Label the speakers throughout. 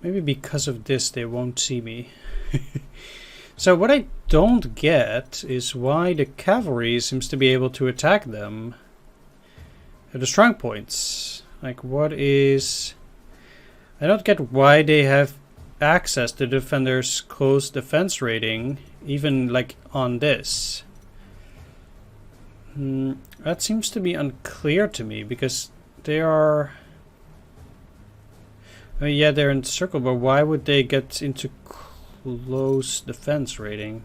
Speaker 1: Maybe because of this they won't see me. So what I don't get is why the cavalry seems to be able to attack them at the strong points. Like, what is... I don't get why they have access to defenders' close defense rating, even like on this. That seems to be unclear to me, because they are... I mean, yeah, they're encircled, but why would they get into close defense rating?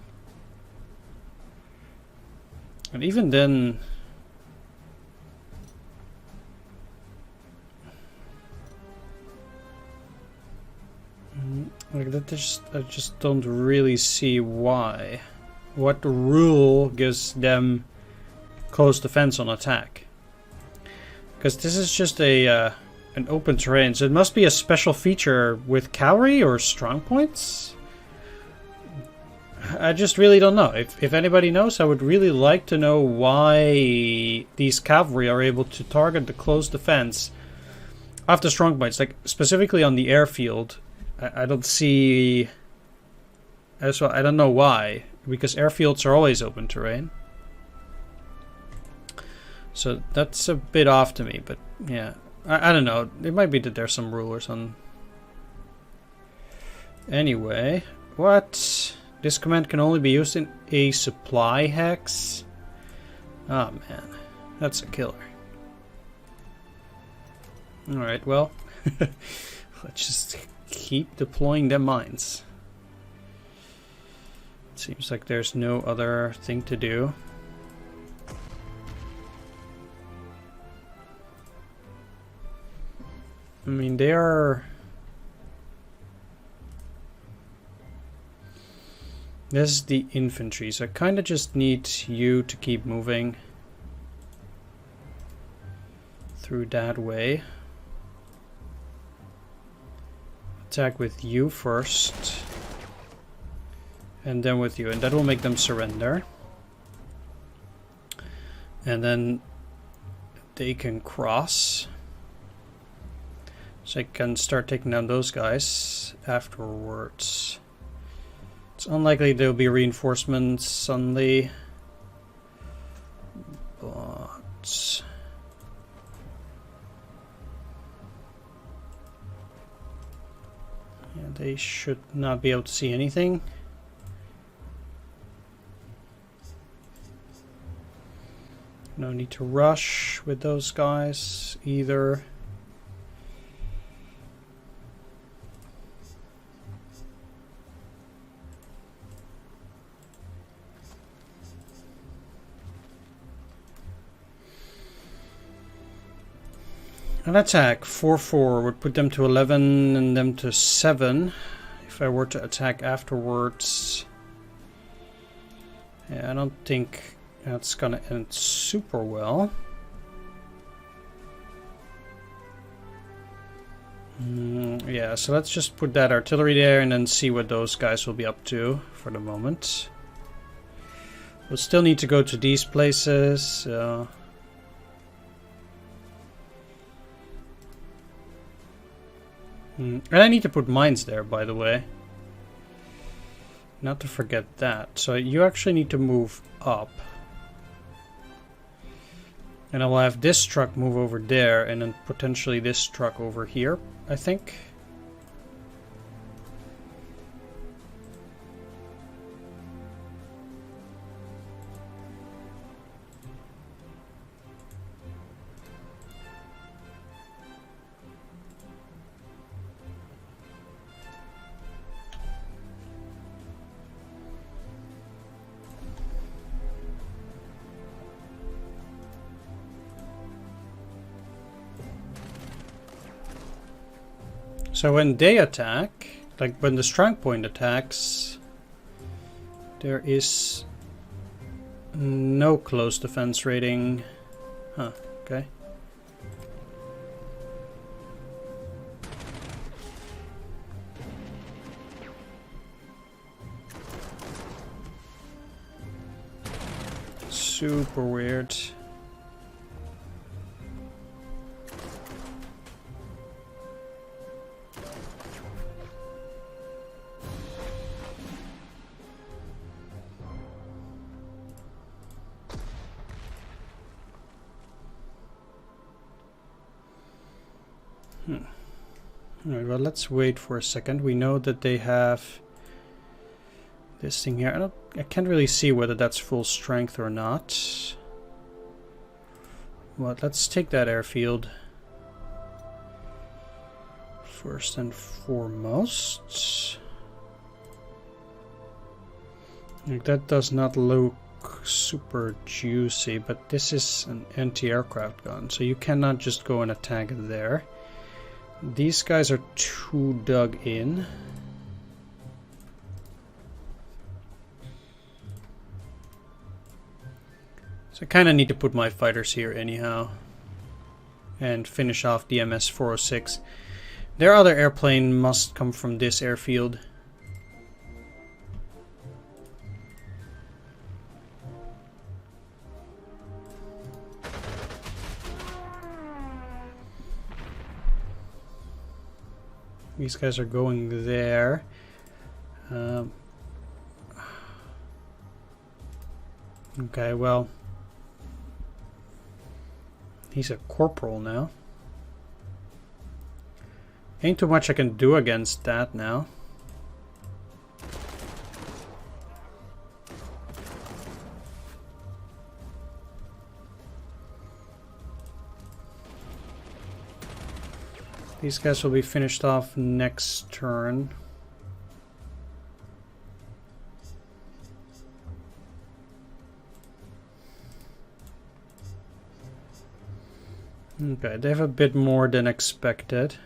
Speaker 1: And even then... like that, I just don't really see why. What rule gives them close defense on attack? Because this is just a an open terrain, so it must be a special feature with cavalry or strong points. I just really don't know. If anybody knows, I would really like to know why these cavalry are able to target the close defense of the strong points, like specifically on the airfield. I don't see... as well, I don't know why, because airfields are always open terrain. So that's a bit off to me, but yeah. I don't know. It might be that there's some rule or something. Anyway, what? This command can only be used in a supply hex? Oh man, that's a killer. Alright, well, let's just keep deploying them mines. Seems like there's no other thing to do. I mean, they are... This is the infantry, so I kind of just need you to keep moving through that way. Attack with you first, and then with you, and that will make them surrender. And then they can cross. So I can start taking down those guys afterwards. It's unlikely there'll be reinforcements suddenly, but yeah, they should not be able to see anything. No need to rush with those guys either. An attack 4-4 would put them to 11 and them to 7 if I were to attack afterwards. Yeah, I don't think that's gonna end super well. Yeah, so let's just put that artillery there and then see what those guys will be up to for the moment. We'll still need to go to these places. And I need to put mines there, by the way. Not to forget that. So you actually need to move up. And I will have this truck move over there, and then potentially this truck over here, I think. So when they attack, like when the strong point attacks, there is no close defense rating. Huh, okay. Super weird. Alright, well, let's wait for a second. We know that they have this thing here. I can't really see whether that's full strength or not. Well, let's take that airfield first and foremost. Like, that does not look super juicy, but this is an anti-aircraft gun, so you cannot just go and attack there. These guys are too dug in. So I kind of need to put my fighters here anyhow and finish off the MS-406. Their other airplane must come from this airfield. These guys are going there. Okay, well, he's a corporal now. Ain't too much I can do against that now. These guys will be finished off next turn. Okay, they have a bit more than expected.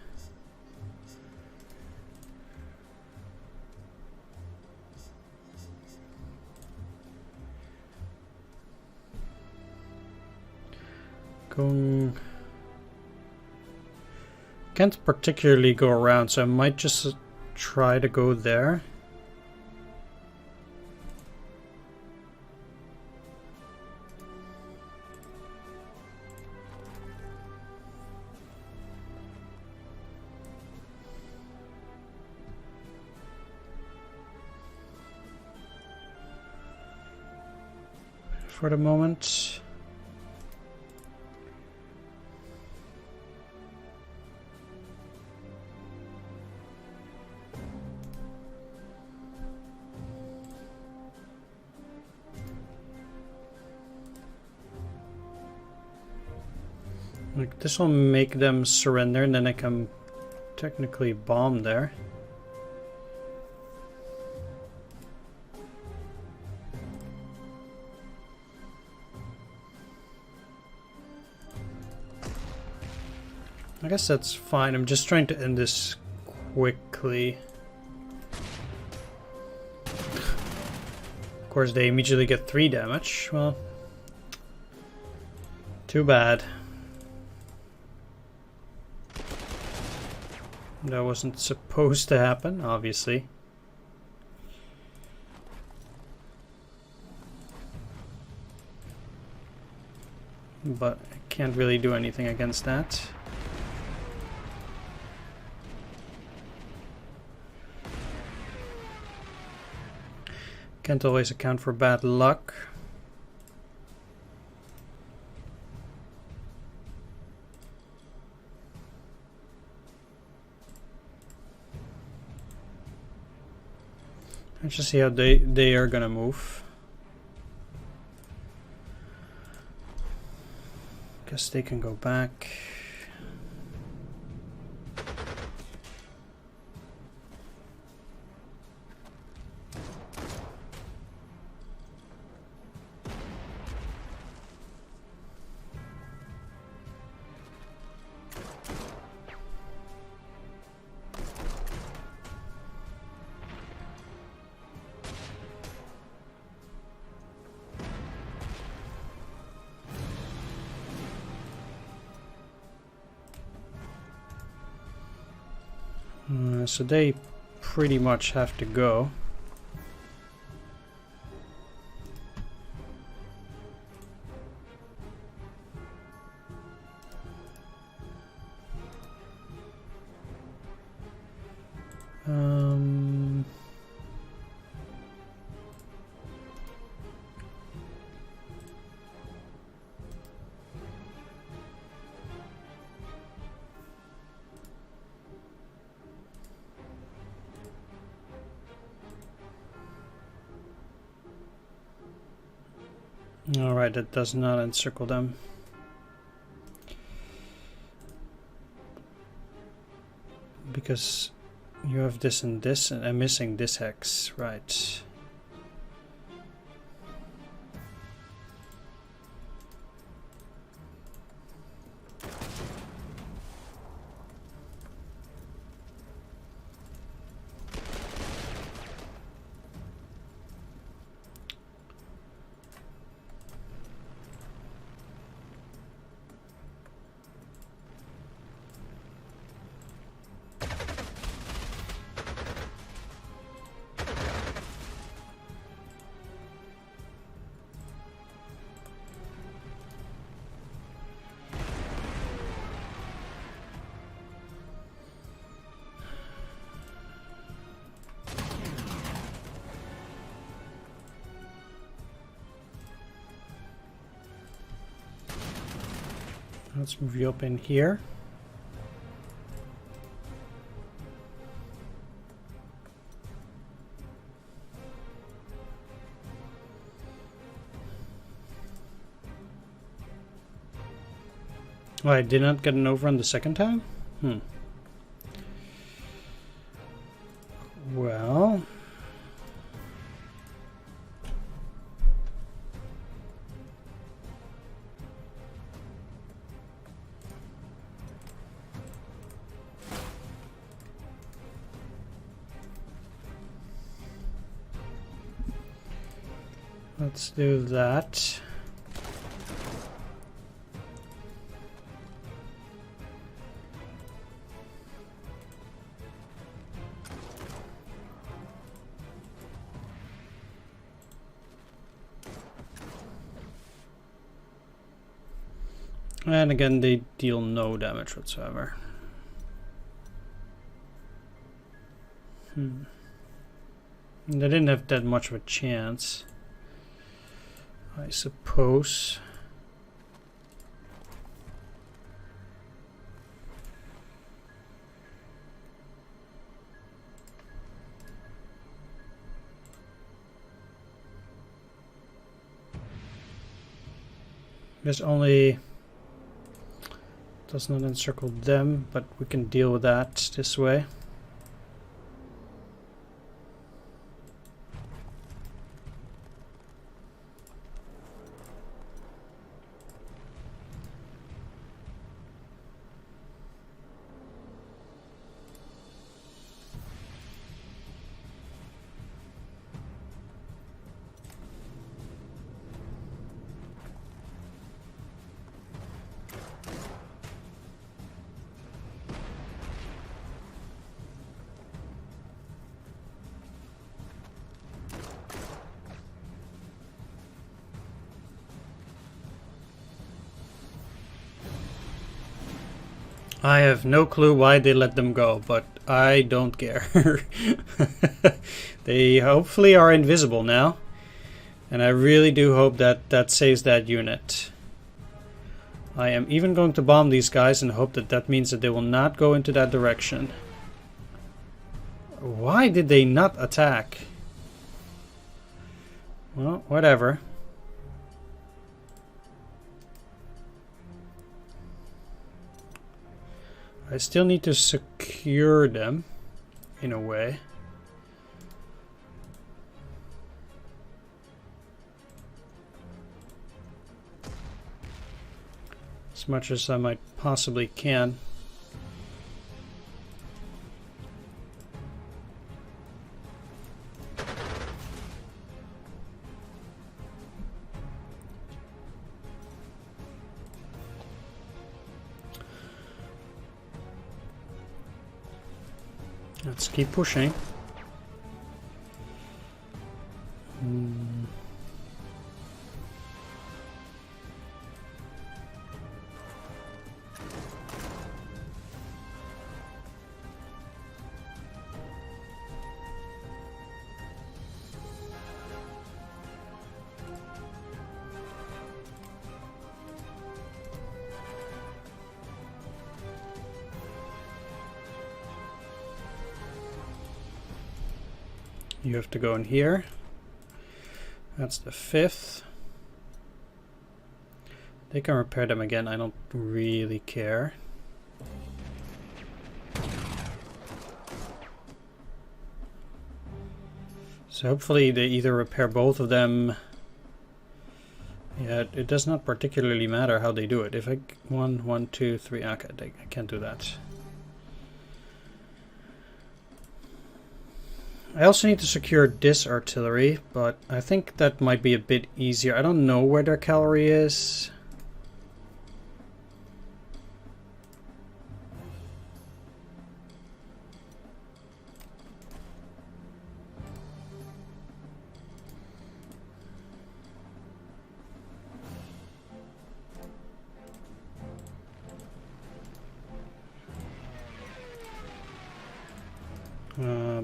Speaker 1: Going... Can't particularly go around, so I might just try to go there. For the moment. Like, this will make them surrender, and then I can technically bomb there. I guess that's fine. I'm just trying to end this quickly. Of course, they immediately get 3 damage. Well, too bad. That wasn't supposed to happen, obviously. But I can't really do anything against that. Can't always account for bad luck. Let's just see how they are gonna move. Guess they can go back. So they pretty much have to go. Alright, that does not encircle them. Because you have this and this, and I'm missing this hex, right. Let's move you up in here. Oh, I did not get an overrun the second time? Well... let's do that. And again, they deal no damage whatsoever. They didn't have that much of a chance, I suppose. There's only... does not encircle them, but we can deal with that this way. I have no clue why they let them go, but I don't care. They hopefully are invisible now. And I really do hope that that saves that unit. I am even going to bomb these guys and hope that that means that they will not go into that direction. Why did they not attack? Well, whatever. I still need to secure them, in a way. As much as I might possibly can. Let's keep pushing. You have to go in here. That's the 5th. They can repair them again, I don't really care. So hopefully they either repair both of them. Yeah, it does not particularly matter how they do it. If I... 1, 1, 2, 3... Okay, I can't do that. I also need to secure this artillery, but I think that might be a bit easier. I don't know where their cavalry is.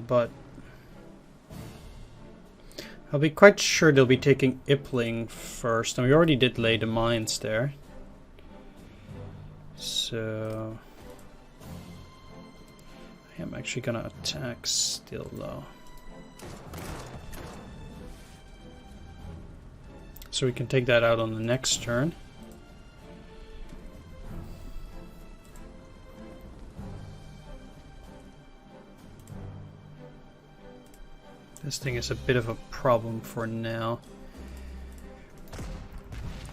Speaker 1: But I'll be quite sure they'll be taking Ipling first, and we already did lay the mines there. So I am actually gonna attack still though. So we can take that out on the next turn. This thing is a bit of a problem for now.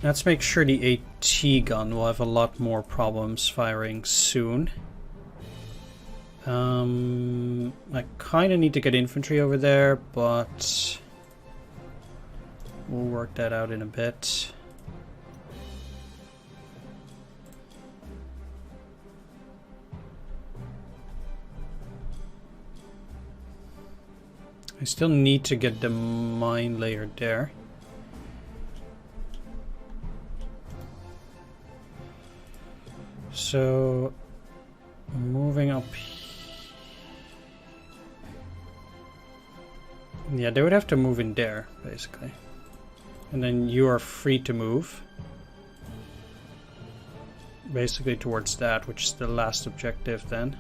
Speaker 1: Let's make sure the AT gun will have a lot more problems firing soon. I kind of need to get infantry over there, but we'll work that out in a bit. I still need to get the mine layer there. So, moving up. Yeah, they would have to move in there, basically. And then you are free to move. Basically towards that, which is the last objective then.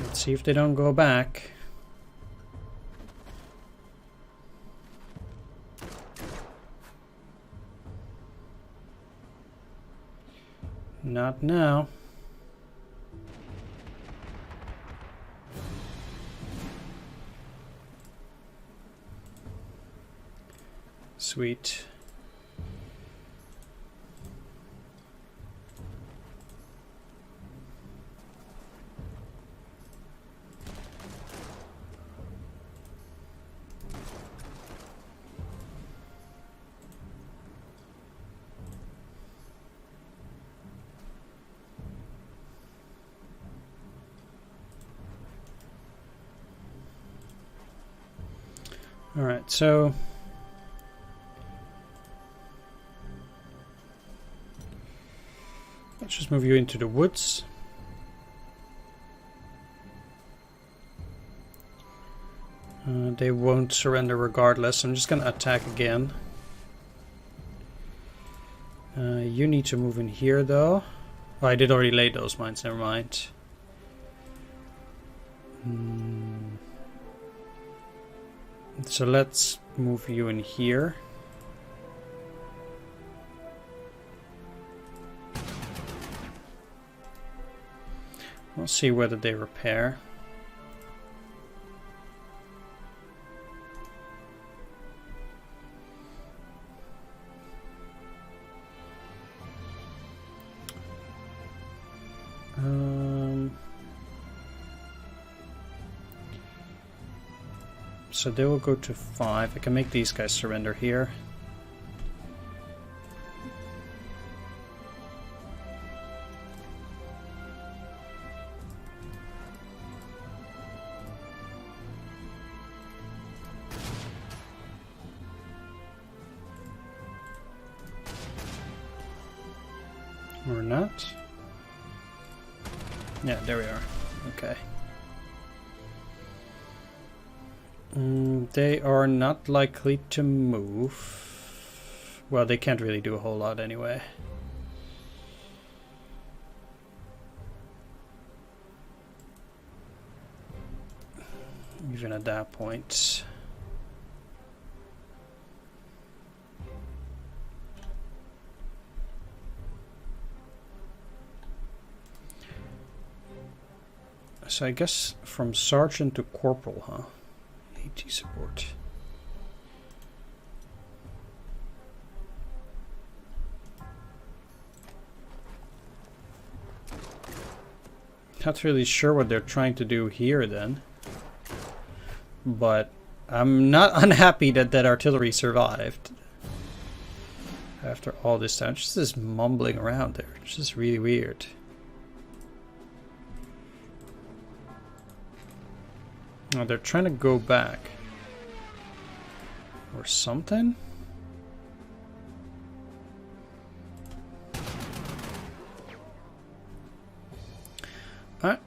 Speaker 1: Let's see if they don't go back. Not now. Sweet. All right, so let's just move you into the woods. They won't surrender regardless. I'm just gonna attack again. You need to move in here though. Oh, I did already lay those mines, never mind. So let's move you in here. We'll see whether they repair. So they will go to 5. I can make these guys surrender here. Or not. Yeah, there we are. Okay. They are not likely to move. Well, they can't really do a whole lot anyway. Even at that point. So I guess from sergeant to corporal, huh? AT support. Not really sure what they're trying to do here then. But I'm not unhappy that that artillery survived. After all this time. Just this mumbling around there. It's just really weird. Oh, they're trying to go back. Or something? I'm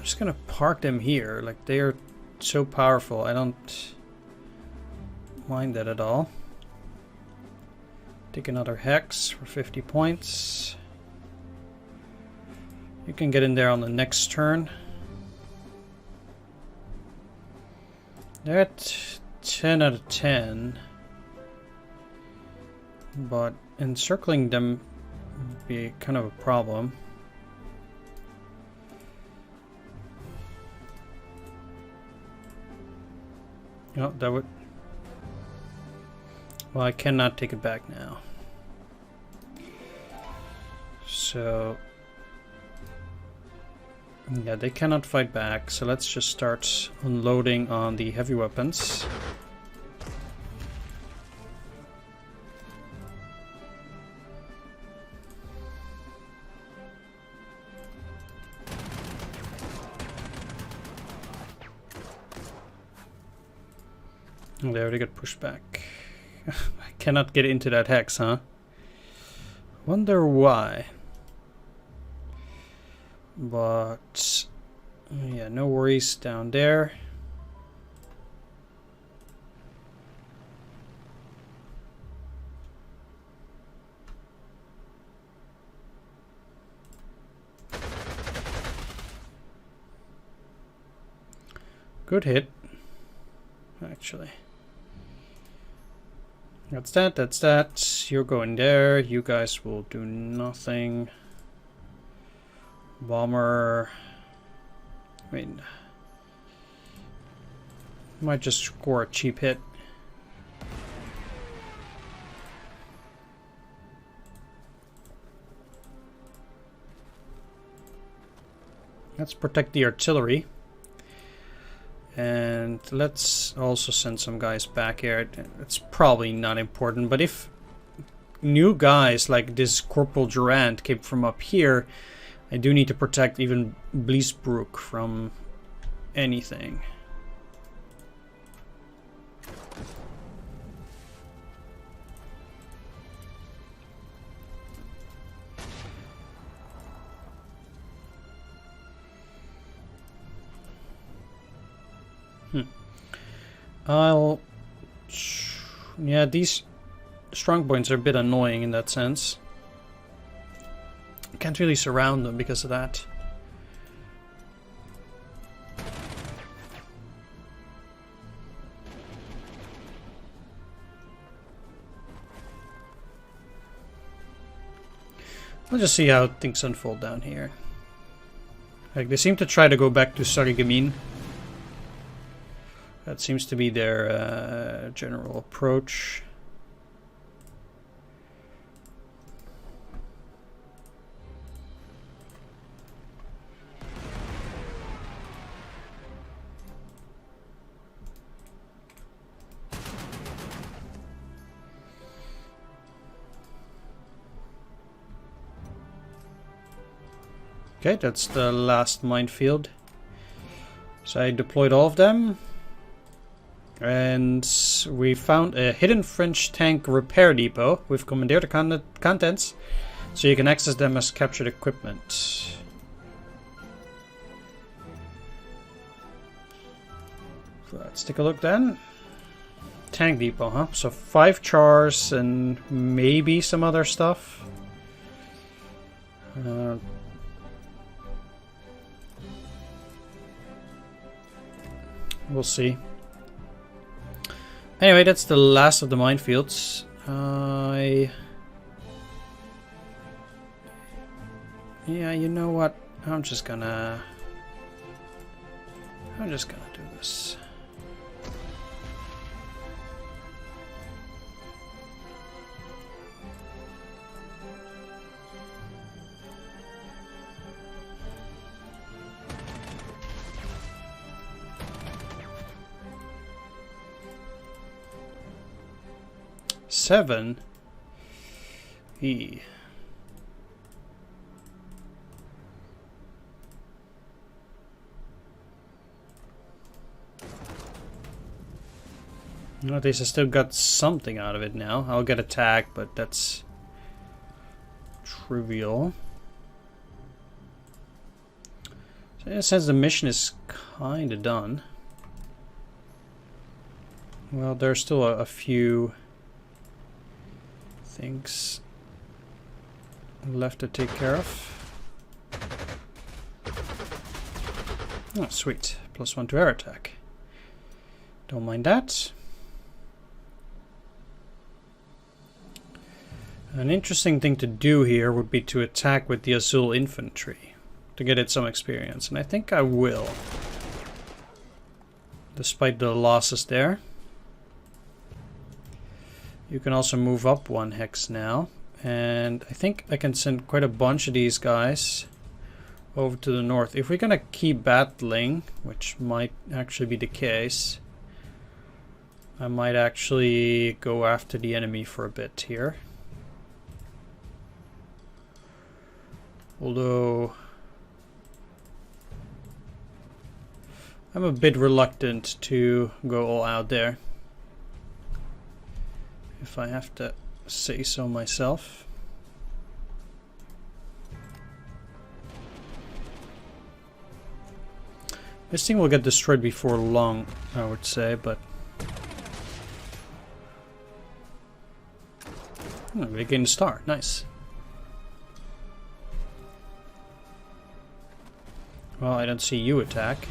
Speaker 1: just gonna park them here. Like, they are so powerful. I don't mind that at all. Take another hex for 50 points. You can get in there on the next turn. They're at 10 out of 10. But encircling them would be kind of a problem. Oh, that would... Well, I cannot take it back now. So... Yeah, they cannot fight back, so let's just start unloading on the heavy weapons. Oh, they already got pushed back. I cannot get into that hex, huh? Wonder why. But yeah, no worries down there. Good hit, actually. That's that, that's that. You're going there. You guys will do nothing. Bomber. I mean, might just score a cheap hit. Let's protect the artillery. And let's also send some guys back here. It's probably not important, but if new guys like this Corporal Durant came from up here, I do need to protect even Bliesbrook from anything. Yeah, these strong points are a bit annoying in that sense. Can't really surround them because of that. We'll just see how things unfold down here. Like, they seem to try to go back to Sarreguemines. That seems to be their general approach. Okay, that's the last minefield. So I deployed all of them. And we found a hidden French tank repair depot with commandeered contents, so you can access them as captured equipment. Let's take a look then. Tank depot, huh? So 5 chars and maybe some other stuff. We'll see. Anyway, that's the last of the minefields. Yeah, you know what? I'm just gonna I'm just gonna do this. Seven. E. At least I still got something out of it now. I'll get attacked, but that's trivial. So in a sense, the mission is kind of done. Well, there's still a few things left to take care of. Oh, sweet. +1 to air attack. Don't mind that. An interesting thing to do here would be to attack with the Azul infantry to get it some experience, and I think I will, despite the losses there. You can also move up 1 hex now, and I think I can send quite a bunch of these guys over to the north. If we're gonna keep battling, which might actually be the case, I might actually go after the enemy for a bit here. Although I'm a bit reluctant to go all out there, if I have to say so myself. This thing will get destroyed before long, I would say, but we gained a star. Nice. Well, I don't see you attack.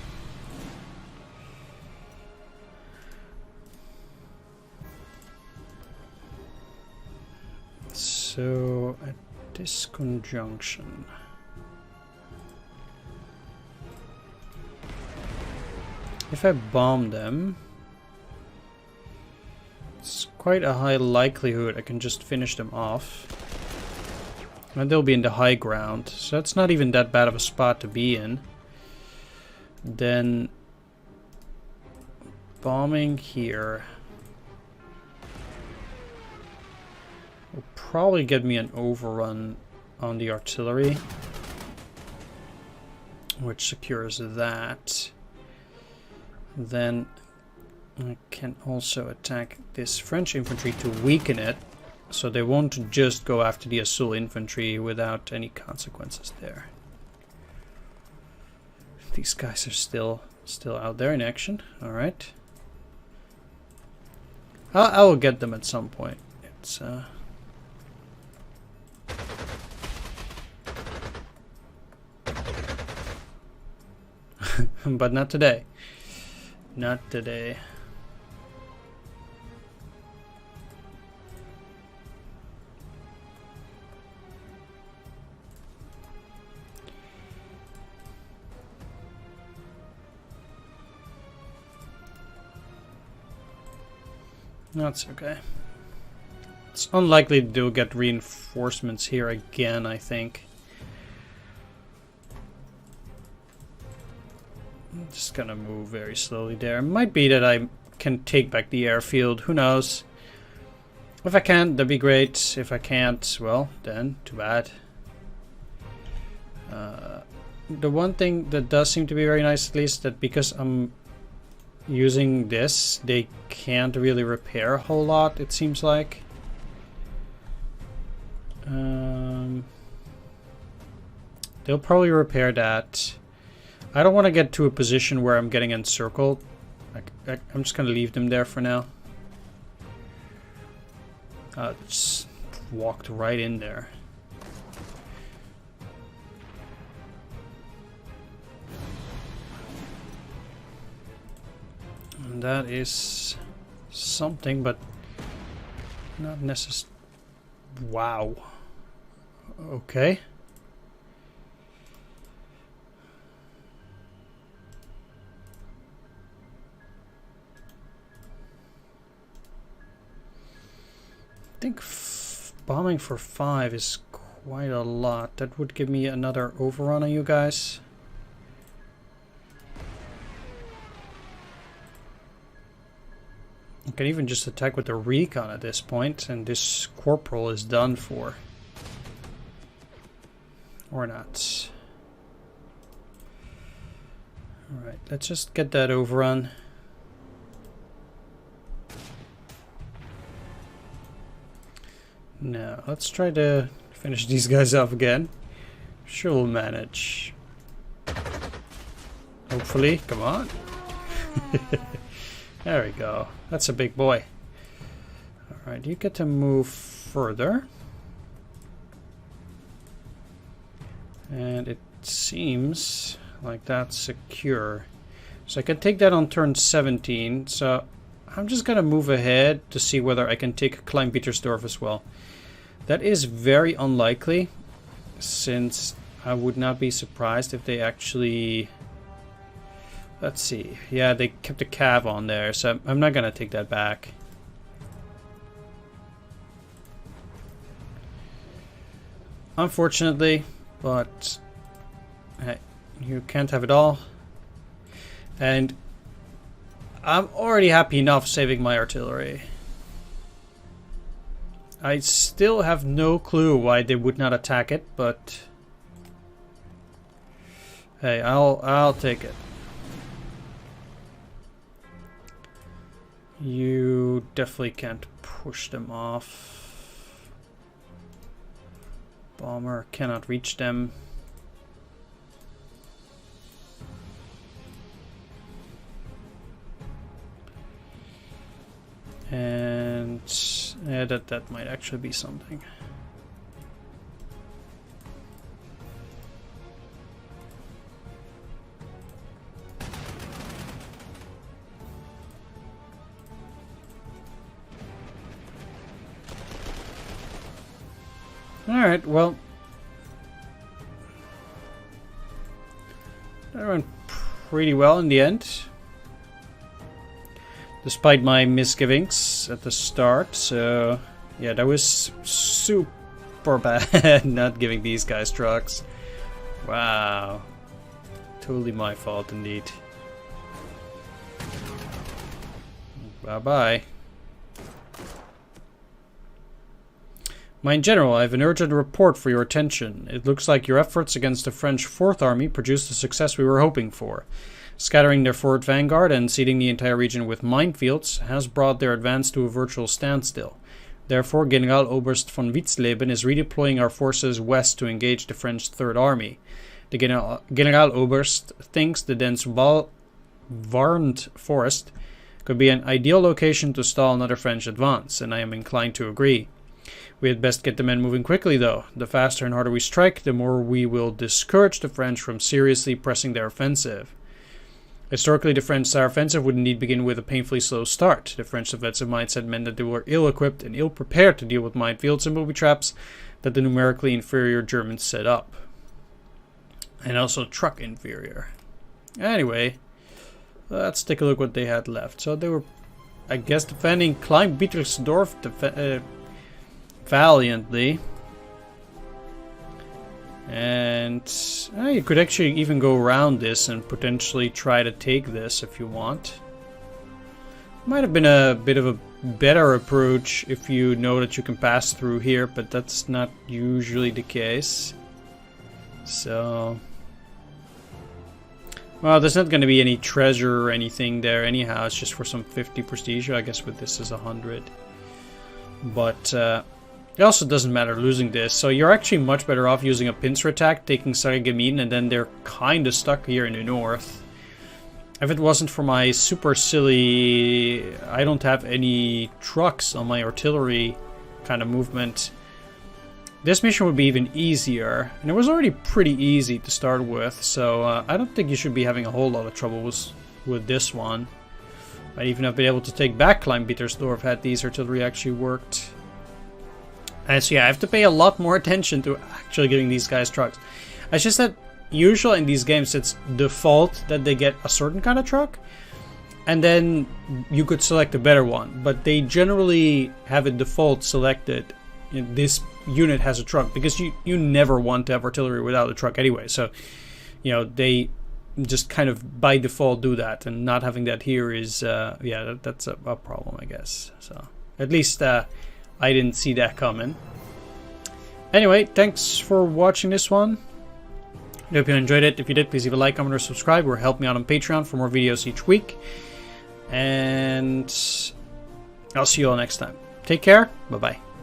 Speaker 1: So, at this conjunction, if I bomb them, it's quite a high likelihood I can just finish them off. And they'll be in the high ground, so that's not even that bad of a spot to be in. Then bombing here will probably get me an overrun on the artillery, which secures that. Then I can also attack this French infantry to weaken it, so they won't just go after the Azul infantry without any consequences there. These guys are still out there in action. All right, I will get them at some point. It's but not today. Not today. That's okay. It's unlikely they'll get reinforcements here again, I think. I'm just gonna move very slowly there. It might be that I can take back the airfield, who knows. If I can, that'd be great. If I can't, well, then, too bad. The one thing that does seem to be very nice, at least, that because I'm using this, they can't really repair a whole lot, it seems like. They'll probably repair that. I don't want to get to a position where I'm getting encircled. I'm just going to leave them there for now. Just walked right in there. And that is something, but not necessarily. Wow. Okay. think bombing for 5 is quite a lot. That would give me another overrun on you guys. I can even just attack with the recon at this point, and this corporal is done for. Or not. Alright, let's just get that overrun. Now, let's try to finish these guys off again. Sure we'll manage. Hopefully, come on. There we go. That's a big boy. Alright, you get to move further. And it seems like that's secure. So I can take that on turn 17. So I'm just going to move ahead to see whether I can take Klein-Pietersdorf as well. That is very unlikely, since I would not be surprised if they actually... Let's see. Yeah, they kept a cav on there, so I'm not going to take that back. Unfortunately, but hey, you can't have it all. And I'm already happy enough saving my artillery. I still have no clue why they would not attack it, but hey, I'll take it. You definitely can't push them off. Bomber cannot reach them. And yeah, that might actually be something. Alright, well, that went pretty well in the end. Despite my misgivings at the start, so yeah, that was super bad not giving these guys trucks. Wow. Totally my fault indeed. Bye-bye. Mine General, I have an urgent report for your attention. It looks like your efforts against the French 4th Army produced the success we were hoping for. Scattering their forward vanguard and seeding the entire region with minefields has brought their advance to a virtual standstill. Therefore, General Oberst von Witzleben is redeploying our forces west to engage the French 3rd Army. The General Oberst thinks the dense Warned forest could be an ideal location to stall another French advance, and I am inclined to agree. We had best get the men moving quickly, though. The faster and harder we strike, the more we will discourage the French from seriously pressing their offensive. Historically, the French Saar offensive would indeed begin with a painfully slow start. The French offensive mindset meant that they were ill-equipped and ill-prepared to deal with minefields and booby traps that the numerically inferior Germans set up. And also truck inferior. Anyway, let's take a look what they had left. So they were, I guess, defending Klein-Pietersdorf valiantly. And you could actually even go around this and potentially try to take this if you want. Might have been a bit of a better approach if you know that you can pass through here, but that's not usually the case. So, well, there's not going to be any treasure or anything there anyhow. It's just for some 50 prestige. I guess with this is 100. But it also doesn't matter losing this, so you're actually much better off using a pincer attack, taking Sarreguemines, and then they're kind of stuck here in the north. If it wasn't for my super silly, I don't have any trucks on my artillery kind of movement, this mission would be even easier. And it was already pretty easy to start with, so I don't think you should be having a whole lot of trouble with this one. I'd even have been able to take back Klein-Pietersdorf had these artillery actually worked. And so yeah, I have to pay a lot more attention to actually giving these guys trucks. It's just that usually in these games it's default that they get a certain kind of truck. and then you could select a better one, but they generally have it default selected. This unit has a truck, because you never want to have artillery without a truck anyway. So, you know, they just kind of by default do that, and not having that here is that's a problem, I guess. So at least I didn't see that coming. Anyway, thanks for watching this one. I hope you enjoyed it. If you did, please leave a like, comment, or subscribe, or help me out on Patreon for more videos each week. And I'll see you all next time. Take care. Bye bye.